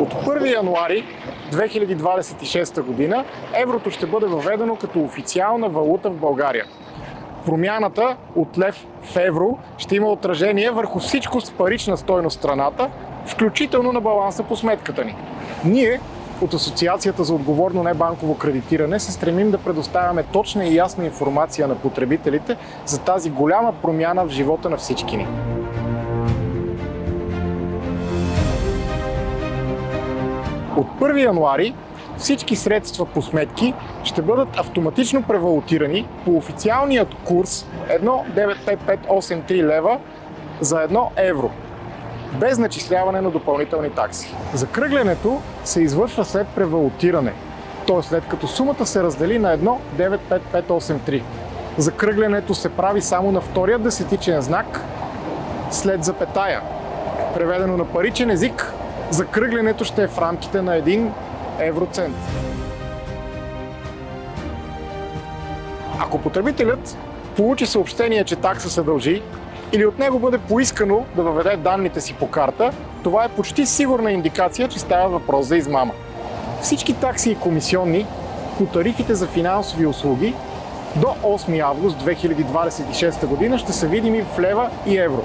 От 1 януари 2026 година еврото ще бъде въведено като официална валута в България. Промяната от лев в евро ще има отражение върху всичко с парична стойност в страната, включително на баланса по сметката ни. Ние от Асоциацията за отговорно небанково кредитиране се стремим да предоставяме точна и ясна информация на потребителите за тази голяма промяна в живота на всички ни. От 1 януари всички средства по сметки ще бъдат автоматично превалутирани по официалният курс 1,95583 лева за 1 евро, без начисляване на допълнителни такси. Закръглянето се извършва след превалутиране, т.е. след като сумата се раздели на 1,95583. Закръглянето се прави само на втория десетичен знак след запетая. Преведено на паричен език, закръглянето ще е в рамките на 1 евроцент. Ако потребителят получи съобщение, че такса се дължи, или от него бъде поискано да въведе данните си по карта, това е почти сигурна индикация, че става въпрос за измама. Всички такси и комисионни по тарифите за финансови услуги до 8 август 2026 година ще са видими в лева и евро.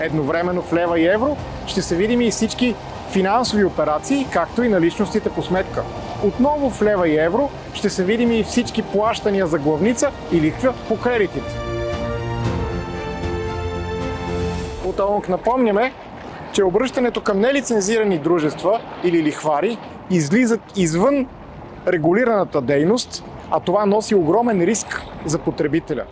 Едновременно в лева и евро ще са видими и всички финансови операции, както и наличностите по сметка. Отново в лева и евро ще са видими и всички плащания за главница и лихва по кредитите. От АОНК напомняме, че обръщането към нелицензирани дружества или лихвари излизат извън регулираната дейност, а това носи огромен риск за потребителя.